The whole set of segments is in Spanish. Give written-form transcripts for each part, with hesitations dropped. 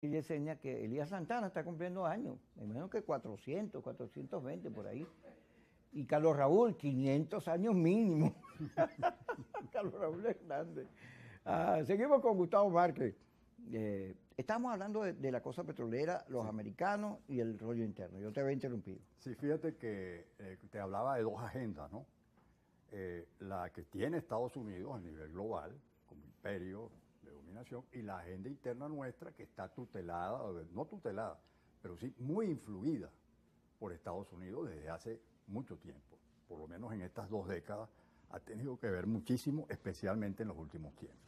y le enseña que Elías Santana está cumpliendo años, me imagino que 400, 420 por ahí. Y Carlos Raúl, 500 años mínimo. Carlos Raúl Hernández. Seguimos con Gustavo Márquez. Estamos hablando de la cosa petrolera, los americanos y el rollo interno. Yo te había interrumpido. Sí, fíjate que te hablaba de dos agendas, ¿no? La que tiene Estados Unidos a nivel global, como imperio de dominación, y la agenda interna nuestra que está tutelada, no tutelada, pero sí muy influida por Estados Unidos desde hace mucho tiempo. Por lo menos en estas 2 décadas ha tenido que ver muchísimo, especialmente en los últimos tiempos.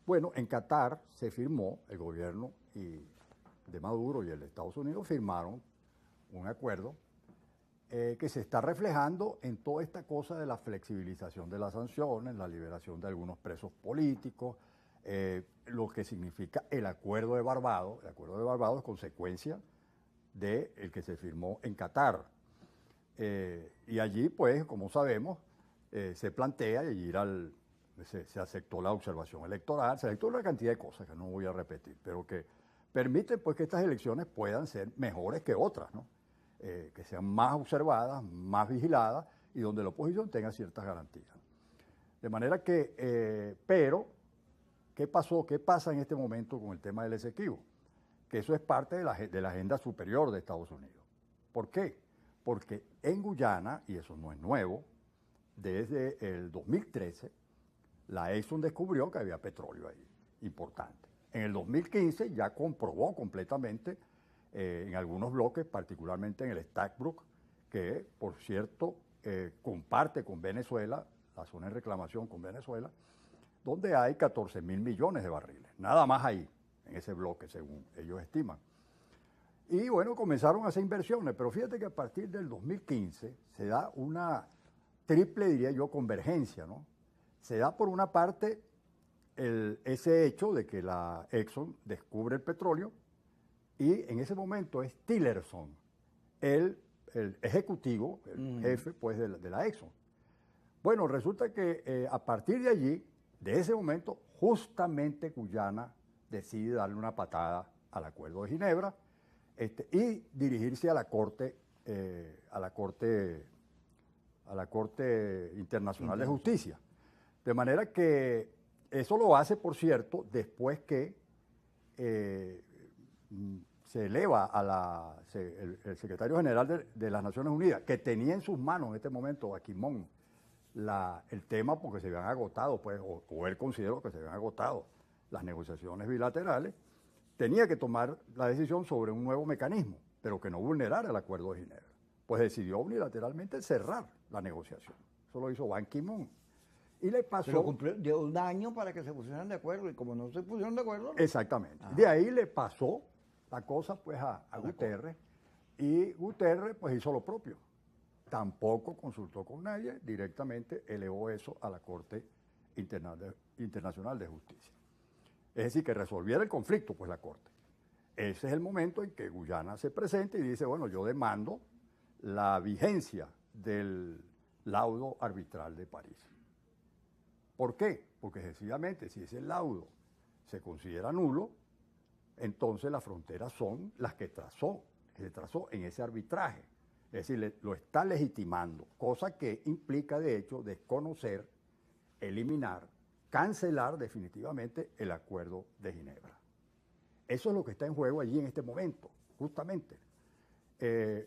Bueno, en Qatar se firmó, el gobierno de Maduro y el de Estados Unidos firmaron un acuerdo que se está reflejando en toda esta cosa de la flexibilización de las sanciones, la liberación de algunos presos políticos, lo que significa el Acuerdo de Barbados. El Acuerdo de Barbados es consecuencia del que se firmó en Qatar. Y allí, pues, como sabemos, se plantea ir se aceptó la observación electoral, se aceptó una cantidad de cosas que no voy a repetir, pero que permiten, pues, que estas elecciones puedan ser mejores que otras, ¿no? Que sean más observadas, más vigiladas y donde la oposición tenga ciertas garantías. De manera que, pero, ¿qué pasó? ¿Qué pasa en este momento con el tema del Esequibo? Que eso es parte de la agenda superior de Estados Unidos. ¿Por qué? Porque en Guyana, y eso no es nuevo, desde el 2013, la Exxon descubrió que había petróleo ahí, importante. En el 2015 ya comprobó completamente en algunos bloques, particularmente en el Stackbrook, que por cierto comparte con Venezuela, la zona de reclamación con Venezuela, donde hay 14.000 millones de barriles, nada más ahí, en ese bloque, según ellos estiman. Y bueno, comenzaron a hacer inversiones, pero fíjate que a partir del 2015 se da una triple, diría yo, convergencia, ¿no? Se da por una parte ese hecho de que la Exxon descubre el petróleo y en ese momento es Tillerson, el ejecutivo, el jefe pues, de la Exxon. Bueno, resulta que a partir de allí, de ese momento, justamente Guyana decide darle una patada al Acuerdo de Ginebra y dirigirse a la Corte Internacional de Justicia. De manera que eso lo hace, por cierto, después que se eleva el secretario general de las Naciones Unidas, que tenía en sus manos en este momento, a Quimón, el tema porque se habían agotado, pues, o él consideró que se habían agotado las negociaciones bilaterales, tenía que tomar la decisión sobre un nuevo mecanismo, pero que no vulnerara el Acuerdo de Ginebra. Pues decidió unilateralmente cerrar la negociación. Eso lo hizo Ban Ki-moon. Y le pasó... Pero cumplió, dio un año para que se pusieran de acuerdo, y como no se pusieron de acuerdo... Exactamente. De ahí le pasó la cosa pues a Guterres, y Guterres pues hizo lo propio. Tampoco consultó con nadie, directamente elevó eso a la Corte Internacional de Justicia. Es decir, que resolviera el conflicto, pues la Corte. Ese es el momento en que Guyana se presenta y dice, bueno, yo demando la vigencia del laudo arbitral de París. ¿Por qué? Porque sencillamente si ese laudo se considera nulo, entonces las fronteras son las que se trazó en ese arbitraje. Es decir, lo está legitimando, cosa que implica de hecho desconocer, eliminar, cancelar definitivamente el Acuerdo de Ginebra. Eso es lo que está en juego allí en este momento, justamente.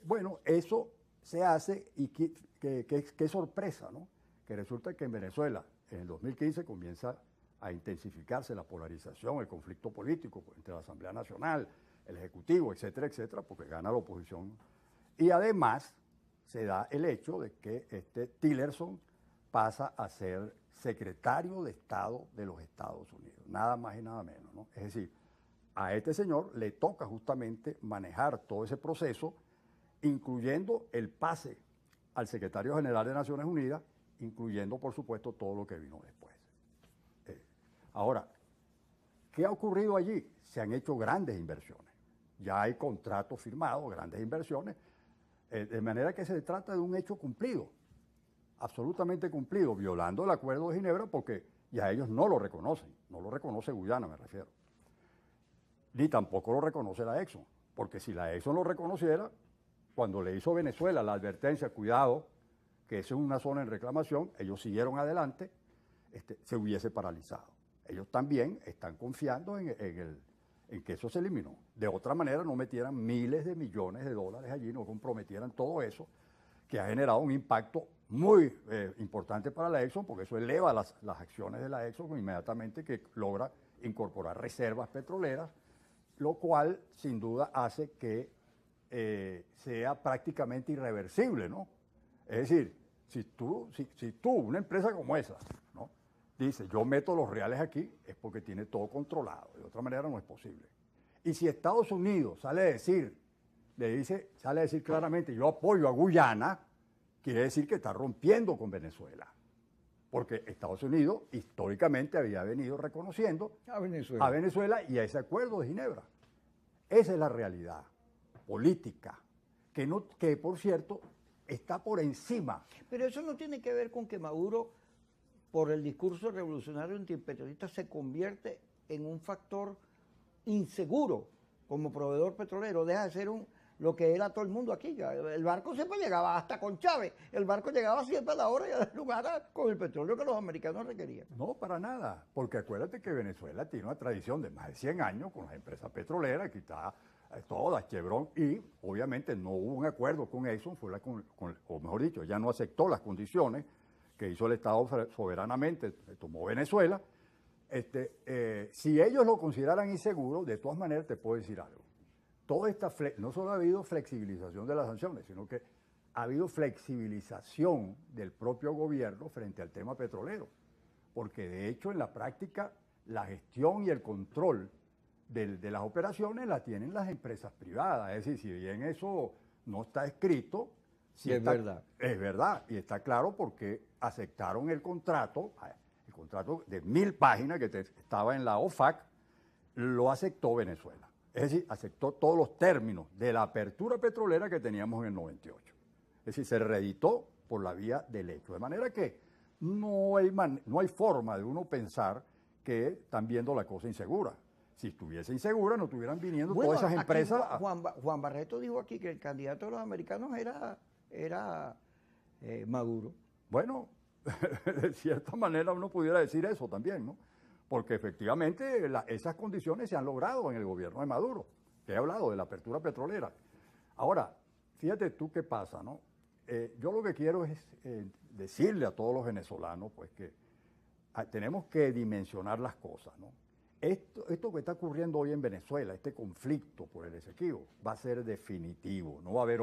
Bueno, eso se hace y qué sorpresa, ¿no? Que resulta que en Venezuela en el 2015 comienza a intensificarse la polarización, el conflicto político entre la Asamblea Nacional, el Ejecutivo, etcétera, porque gana la oposición. Y además se da el hecho de que Tillerson pasa a ser secretario de Estado de los Estados Unidos, nada más y nada menos, ¿no? Es decir, a este señor le toca justamente manejar todo ese proceso, incluyendo el pase al secretario general de Naciones Unidas, incluyendo, por supuesto, todo lo que vino después. Ahora, ¿qué ha ocurrido allí? Se han hecho grandes inversiones. Ya hay contratos firmados, grandes inversiones, de manera que se trata de un hecho cumplido, absolutamente cumplido, violando el Acuerdo de Ginebra porque ya ellos no lo reconocen, no lo reconoce Guyana, me refiero. ni tampoco lo reconoce la Exxon, porque si la Exxon lo reconociera, cuando le hizo Venezuela la advertencia, cuidado, que eso es una zona en reclamación, ellos siguieron adelante, se hubiese paralizado. Ellos también están confiando en que eso se eliminó. De otra manera no metieran miles de millones de dólares allí, no comprometieran todo eso, que ha generado un impacto muy importante para la Exxon, porque eso eleva las acciones de la Exxon inmediatamente que logra incorporar reservas petroleras, lo cual sin duda hace que sea prácticamente irreversible, ¿no? Es decir, si tú, una empresa como esa, ¿no?, dice, yo meto los reales aquí, es porque tiene todo controlado, de otra manera no es posible. Y si Estados Unidos sale a decir claramente, yo apoyo a Guyana, quiere decir que está rompiendo con Venezuela. Porque Estados Unidos históricamente había venido reconociendo a Venezuela y a ese acuerdo de Ginebra. Esa es la realidad política, que por cierto está por encima. Pero eso no tiene que ver con que Maduro, por el discurso revolucionario antiimperialista, se convierte en un factor inseguro como proveedor petrolero, deja de ser lo que era todo el mundo aquí. El barco siempre llegaba, hasta con Chávez, el barco llegaba siempre a la hora y al lugar con el petróleo que los americanos requerían. No, para nada, porque acuérdate que Venezuela tiene una tradición de más de 100 años con las empresas petroleras, aquí está todas, Chevron, y obviamente no hubo un acuerdo con Exxon, o mejor dicho, ya no aceptó las condiciones que hizo el Estado soberanamente, tomó Venezuela. Si ellos lo consideraran inseguro, de todas maneras te puedo decir algo. No solo ha habido flexibilización de las sanciones, sino que ha habido flexibilización del propio gobierno frente al tema petrolero, porque de hecho en la práctica la gestión y el control de las operaciones la tienen las empresas privadas. Es decir, si bien eso no está escrito, sí es verdad. Es verdad, y está claro porque aceptaron el contrato de 1000 páginas que estaba en la OFAC, lo aceptó Venezuela. Es decir, aceptó todos los términos de la apertura petrolera que teníamos en el 98. Es decir, se reeditó por la vía del hecho. De manera que no hay forma de uno pensar que están viendo la cosa insegura. Si estuviese insegura, no estuvieran viniendo todas esas empresas. Juan Barreto dijo aquí que el candidato de los americanos era Maduro. Bueno, de cierta manera uno pudiera decir eso también, ¿no? Porque efectivamente esas condiciones se han logrado en el gobierno de Maduro. Te he hablado de la apertura petrolera. Ahora, fíjate tú qué pasa, ¿no? Yo lo que quiero es decirle a todos los venezolanos, pues que tenemos que dimensionar las cosas, ¿no? Esto que está ocurriendo hoy en Venezuela, este conflicto por el Esequibo, va a ser definitivo. No va a haber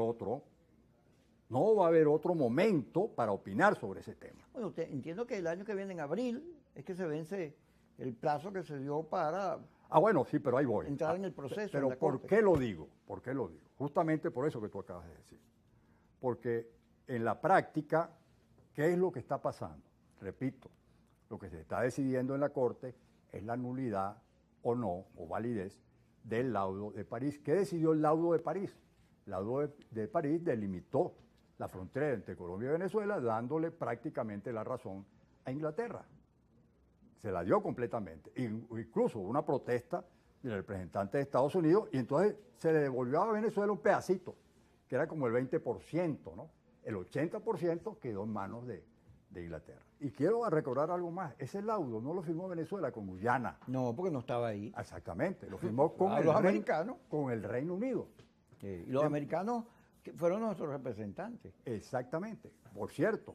otro momento para opinar sobre ese tema. Bueno, entiendo que el año que viene, en abril, es que se vence el plazo que se dio para bueno, sí, pero ahí voy. Entrar en el proceso. Pero en la ¿por Corte. qué lo digo? ¿Por qué lo digo? Justamente por eso que tú acabas de decir. Porque en la práctica, ¿qué es lo que está pasando? Repito, lo que se está decidiendo en la Corte es la nulidad o no, o validez, del laudo de París. ¿Qué decidió el laudo de París? El laudo de París delimitó la frontera entre Colombia y Venezuela, dándole prácticamente la razón a Inglaterra. Se la dio completamente. Incluso hubo una protesta del representante de Estados Unidos y entonces se le devolvió a Venezuela un pedacito, que era como el 20%, ¿no? El 80% quedó en manos de Inglaterra. Y quiero recordar algo más. Ese laudo no lo firmó Venezuela con Guyana. No, porque no estaba ahí. Exactamente. Lo firmó con los americanos. Con el Reino Unido. Y los americanos que fueron nuestros representantes. Exactamente. Por cierto,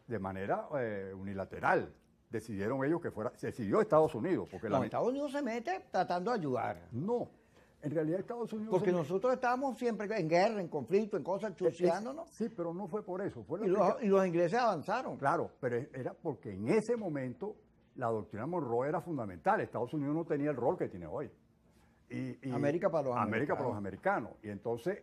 de manera unilateral. Decidieron ellos que fuera, se decidió Estados Unidos. Porque Estados Unidos se mete tratando de ayudar. No, en realidad Estados Unidos... Porque nosotros estábamos siempre en guerra, en conflicto, en cosas chucheándonos. Sí, pero no fue por eso. Fue y los ingleses avanzaron. Claro, pero era porque en ese momento la doctrina Monroe era fundamental. Estados Unidos no tenía el rol que tiene hoy. América para los americanos. Y entonces...